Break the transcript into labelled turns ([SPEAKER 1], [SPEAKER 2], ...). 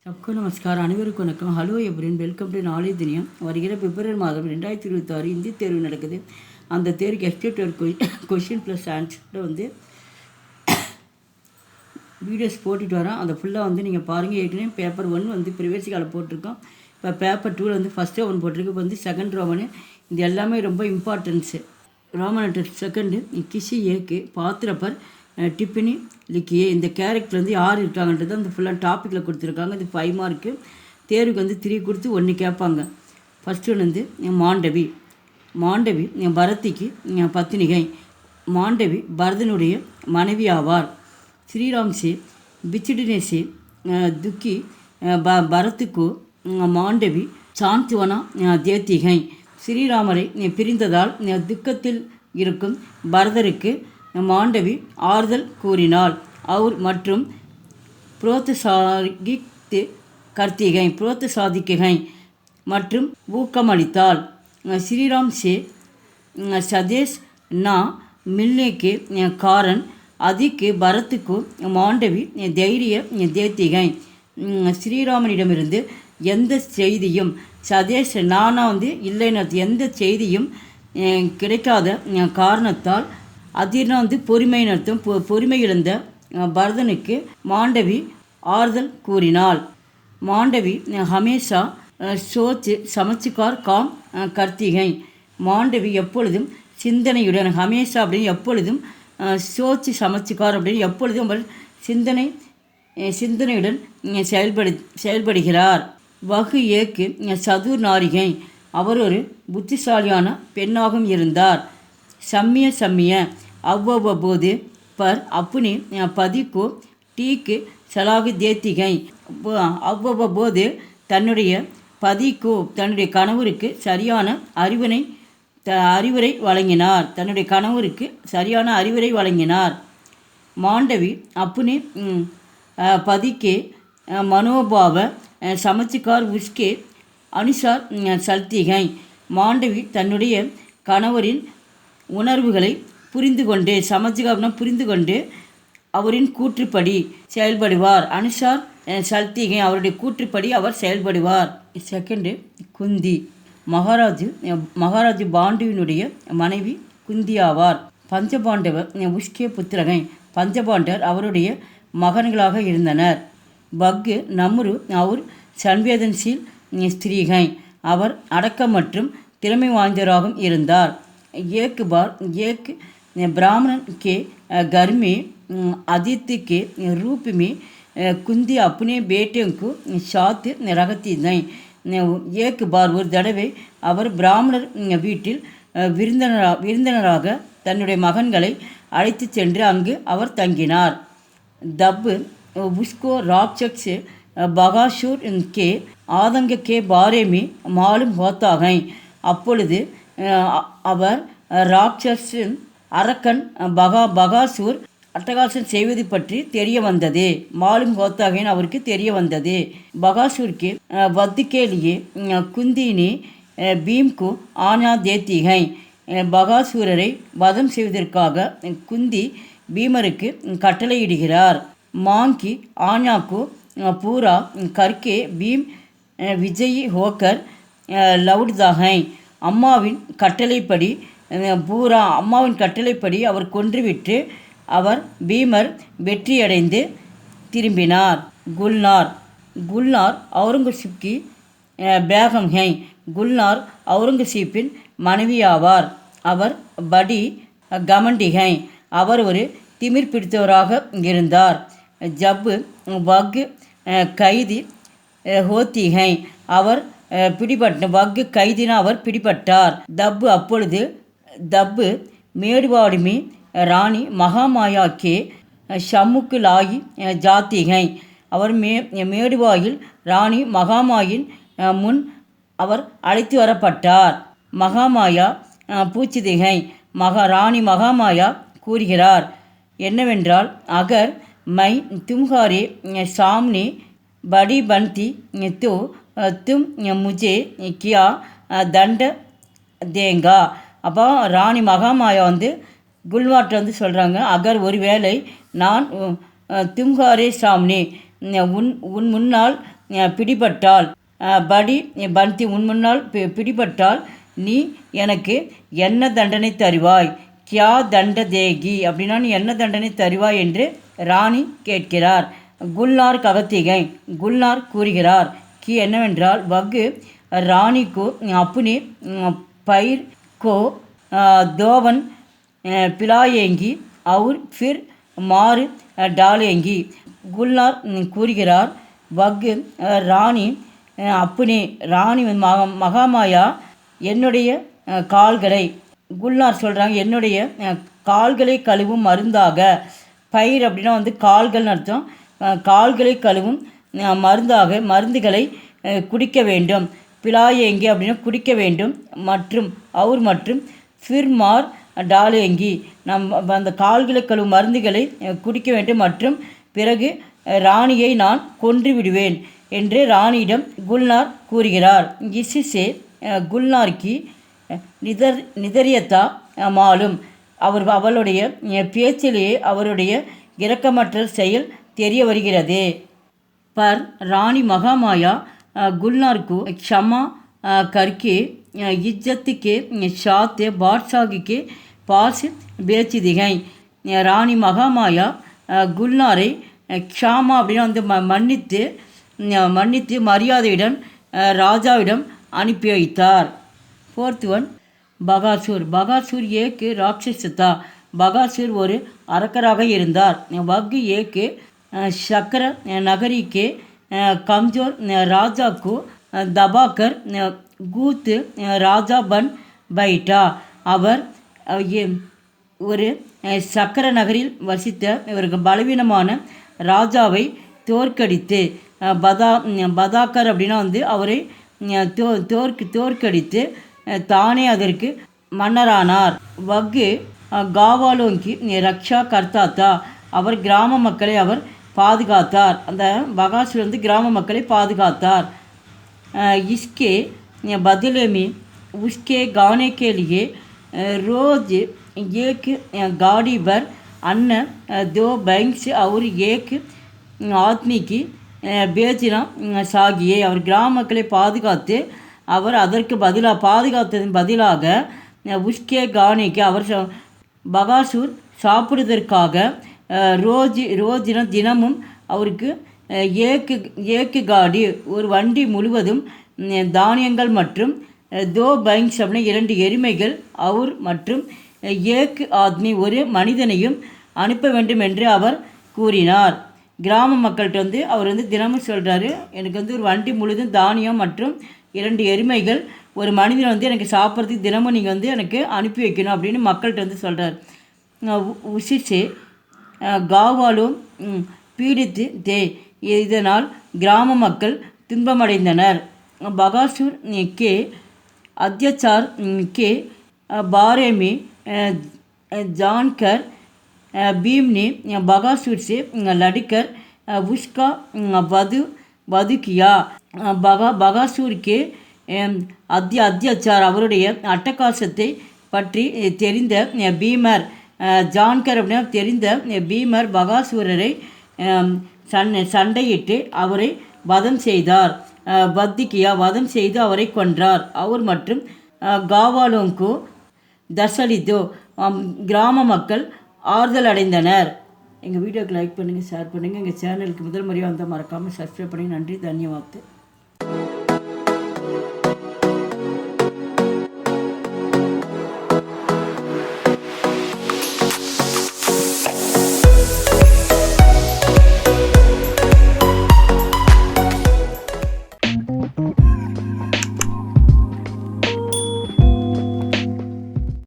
[SPEAKER 1] सबको नमस्कार அனைவருக்கும் வணக்கம். Hello everyone, welcome to knowledge தினியம். வருகிற பிப்ரவரி மாதம் 2026 இந்தி தேர்வு நடக்குது. அந்த தேர்வுக்கு expected question plus answer videos போட்டுட்டு வரேன். அதை ஃபுல்லாக நீங்கள் பாருங்கள். ஏற்கனவே பேப்பர் 1 ப்ரிவியஸ் காலம் போட்டிருக்கோம். இப்போ பேப்பர் 2 ஃபஸ்ட்டு 1 போட்டிருக்கு. இப்போ செகண்ட் ரோமனு. இது எல்லாமே ரொம்ப இம்பார்ட்டன்ஸு. ரோமன் செகண்டு கிசி ஏக்கு பாத்திரப்பர் டிப்பினி லிக்கியே. இந்த கேரக்டர் யார் இருக்காங்கன்றது அந்த ஃபுல்லாக டாப்பிக்கில் கொடுத்துருக்காங்க. இது 5 மார்க்கு. தேர்வுக்கு 3 கொடுத்து 1 கேட்பாங்க. ஃபஸ்ட்டு ஒன்று மாண்டவி. மாண்டவி பரதிக்கு பத்தினிகை. மாண்டவி பரதனுடைய மனைவி ஆவார். ஸ்ரீராம் சே பிச்சிடினே சே துக்கி பரத்துக்கு மாண்டவி சாந்திவனா தேத்திகை. ஸ்ரீராமரை பிரிந்ததால் துக்கத்தில் இருக்கும் பரதருக்கு மாண்டவி ஆறுதல் கூறினாள். அவர் மற்றும் புரோத்சாகித்து கர்த்திகை புரோத்சாதிக்கை மற்றும் ஊக்கமளித்தாள். ஸ்ரீராம் சே சதேஷ் நா मिलने के कारण अधिक பரத்துக்கு மாண்டவி தைரிய தேத்திகை. ஸ்ரீராமனிடமிருந்து எந்த செய்தியும் சதேஷ் நானா இல்லைன்னு எந்த செய்தியும் கிடைக்காத காரணத்தால் அதிர்னா பொறுமையின் அர்த்தம். பொறுமை இழந்த பரதனுக்கு மாண்டவி ஆறுதல் கூறினாள். மாண்டவி ஹமேஷா சோச்சு சமச்சுக்கார் காம் கர்த்திகை. மாண்டவி எப்பொழுதும் சிந்தனையுடன் ஹமேஷா அப்படின்னு எப்பொழுதும் சோச்சு சமச்சுக்கார் அப்படின்னு எப்பொழுதும் அவர் சிந்தனையுடன் செயல்படுகிறார். வகு ஏக்கு சதுர் நாரிகை. அவர் ஒரு புத்திசாலியான பெண்ணாகவும் இருந்தார். சம்மிய அவ்வப்போது பர் அப்புனி பதிக்கு டீக்கு சலாகு தேத்திகை. அவ்வப்போது தன்னுடைய பதிக்கு தன்னுடைய கணவருக்கு சரியான அறிவுரை வழங்கினார். தன்னுடைய கணவருக்கு சரியான அறிவுரை வழங்கினார். மாண்டவி அப்புனி பதிக்கே மனோபாவ சமச்சுக்கார் உஸ்கே அனுசார் சல்திகை. மாண்டவி தன்னுடைய கணவரின் உணர்வுகளை புரிந்து கொண்டு சமச்சுக்கார்னா புரிந்து கொண்டு அவரின் கூற்றுப்படி செயல்படுவார். அனுசார் சல்திகை அவருடைய கூற்றுப்படி அவர் செயல்படுவார். செகண்டு குந்தி. மகாராஜு பாண்டுவினுடைய மனைவி குந்தி ஆவார். பஞ்சபாண்டவர் உஷ்கே புத்திரகை. பஞ்சபாண்டர் அவருடைய மகன்களாக இருந்தனர். பக்கு நம்ரு அவர் சன்வேதன்சீல் ஸ்திரீகை. அவர் அடக்கம் மற்றும் திறமை வாய்ந்தவராகவும் இருந்தார். एक ब्राह्मण के घर में आदित्य के रूप में कुंदी अपने बेटे को साथ रखती नहीं. एक बार ஒரு தடவை அவர் பிராமணர் வீட்டில் விருந்தினராக தன்னுடைய மகன்களை அழைத்து சென்று அங்கு அவர் தங்கினார். தப் உஸ்கோ ராட்சஸ் பகாசூர் கே ஆதங்க கே பாரே में मालूम होता है. அப்பொழுது அவர் ராட்சஸின் அரக்கன் பகாசூர் அட்டகாசம் செய்வது பற்றி தெரிய வந்தது. மாலும் ஹோத்தாகேன் அவருக்கு தெரிய வந்தது. பகாசூருக்கு வத்துக்கேலியே குந்தினி பீம்கு ஆனா தேத்திகை. பகாசூரரை வதம் செய்வதற்காக குந்தி பீமருக்கு கட்டளையிடுகிறார். மாங்கி ஆனாக்கு பூரா கர்கே பீம் விஜயி ஹோக்கர் லவுட்தாகை. அம்மாவின் கட்டளைப்படி அவர் கொன்றுவிட்டு அவர் பீமர் வெற்றியடைந்து திரும்பினார். குல்னார் அவுரங்கசீப்கி பேகம் ஹை. குல்னார் அவுரங்கசீப்பின் மனைவியாவார். அவர் படி கமண்டிகை. அவர் ஒரு திமிர் பிடித்தவராக இருந்தார். ஜப்பு வக் கைதி ஹோத்திகை. அவர் வக்கு கைதினா அவர் பிடிபட்டார். தப்பு மேடுவாடுமி ராணி மகாமாயா கே ஷம்முக்கு லாகி ஜாத்திகை. அவர் மேடுவாயில் ராணி மகாமாயின் முன் அவர் அழைத்து வரப்பட்டார். மகாமாயா பூச்சிதிகை. ராணி மகாமாயா கூறுகிறார் என்னவென்றால் அகர் மை தும்ஹாரே சாம்னே படி பந்தி தோ தும் முஜே கியா தண்ட தேங்கா. அப்போ ராணி மகாமாயா குல்வாட்டை சொல்கிறாங்க, அகர் ஒருவேளை நான் தும்ஹாரே சாம்னே உன் முன்னால் பிடிபட்டால் படி பந்தி உன் முன்னால் பிடிபட்டால் நீ எனக்கு என்ன தண்டனை தருவாய்? கியா தண்ட தேகி அப்படின்னா நீ என்ன தண்டனை தருவாய் என்று ராணி கேட்கிறார். குல்நார் ககத்திகை குல்நார் கூறுகிறார் கி என்னவென்றால் வகு ராணிக்கு அப்புனே பயிர் கோ தோவன் பிலாயேங்கி அவுர் ஃபிர் மாறு டாலேங்கி. குல்நார் கூறுகிறார் வகு ராணி அப்புனே ராணி மகாமாயா என்னுடைய கால்களை குல்நார் சொல்கிறாங்க என்னுடைய கால்களை கழுவும் மருந்தாக. பயிர் அப்படின்னா கால்கள்னு அர்த்தம். கால்களை கழுவும் மருந்தாக மருந்துகளை குடிக்க வேண்டும். பிலாயேங்கி அப்படின்னா குடிக்க வேண்டும். மற்றும் அவர் மற்றும் ஃபிர்மார் டாலேங்கி அந்த கால்களை கழுவும் மருந்துகளை குடிக்க வேண்டும் மற்றும் பிறகு ராணியை நான் கொன்று விடுவேன் என்று ராணியிடம் குல்நார் கூறுகிறார். இசிசே குல்நார்கி நிதரியத்தா மாலும் அவளுடைய பேச்சிலேயே அவருடைய இரக்கமற்ற செயல் தெரிய வருகிறது. पर रानी महामाया गुलनार को क्षमा करके इज्जत के साथ बादशाह के पास बेच दी गई. ராணி மகாமாயா குல்நாரை க்ஷாமா அப்படின்னா மன்னித்து மரியாதையுடன் ராஜாவிடம் அனுப்பி வைத்தார். 4th one பகாசூர். பகாசூர் ஏக்கு ராட்சசத்தா. பகாசூர் ஒரு அரக்கராக இருந்தார். வக் ஏக்கு சக்கர நகரிக்கு கம்ஜோர் ராஜாக்கு தபாக்கர் கூத்து ராஜா பன் பைட்டா. அவர் ஒரு சக்கர நகரில் வசித்த ஒரு பலவீனமான ராஜாவை தோற்கடித்து பதாக்கர் அப்படின்னா அவரை தோற்கடித்து தானே அதற்கு மன்னரானார். வக்கு காவாலோங்கி ரக்ஷா கர்த்தாத்தா. அவர் கிராம மக்களை அவர் பாதுகாத்தார். அந்த பகாசுர் கிராம மக்களை பாதுகாத்தார். इसके बदले में उसके गाने के लिए रोज एक गाड़ी पर अन्न 2 बैंक्स और एक आदमी की बेचना चाहिए. அவர் கிராம மக்களை பாதுகாத்து அவர் அதற்கு பாதுகாத்ததன் பதிலாக உஸ்கே கானிக்கு அவர் பகாசூர் சாப்பிடுவதற்காக தினமும் அவருக்கு ஏக்கு காடி ஒரு வண்டி முழுவதும் தானியங்கள் மற்றும் 2 பைங்ஸ் அப்படின்னா 2 எருமைகள் அவர் மற்றும் ஏக்கு ஆத்மி ஒரு மனிதனையும் அனுப்ப வேண்டும் என்று அவர் கூறினார். கிராம மக்கள்கிட்ட அவர் தினமும் சொல்கிறாரு எனக்கு ஒரு வண்டி முழுதும் தானியம் மற்றும் 2 எருமைகள் ஒரு மனிதன் எனக்கு சாப்பிட்றதுக்கு தினமும் நீங்கள் எனக்கு அனுப்பி வைக்கணும் அப்படின்னு மக்கள்கிட்ட சொல்கிறார். உசிசே காவாலும் பீடித்து இதனால் கிராம மக்கள் துன்பமடைந்தனர். பகாசூர் கே अत्याचार के बारे में जानकर भीम ने बगासुर से लड़कर उसका वध किया. பகாசூர் கே அத்தியாச்சார் அவருடைய அட்டகாசத்தை பற்றி தெரிந்த பீமர் ஜான்கர் அப்படின்னா தெரிந்த பீமர் பகாசூரரை சண்டையிட்டு அவரை வதம் செய்தார். வதம் செய்து அவரை கொன்றார். அவர் மற்றும் காவாலோங்கு தசலிதோ கிராம மக்கள் ஆறுதல் அடைந்தனர். எங்கள் வீடியோக்கு லைக் பண்ணுங்கள், ஷேர் பண்ணுங்கள். எங்கள் சேனலுக்கு முதல் முறையாக வந்தால் மறக்காமல் சப்ஸ்கிரைப் பண்ணுங்கள். நன்றி, தன்யவாத்.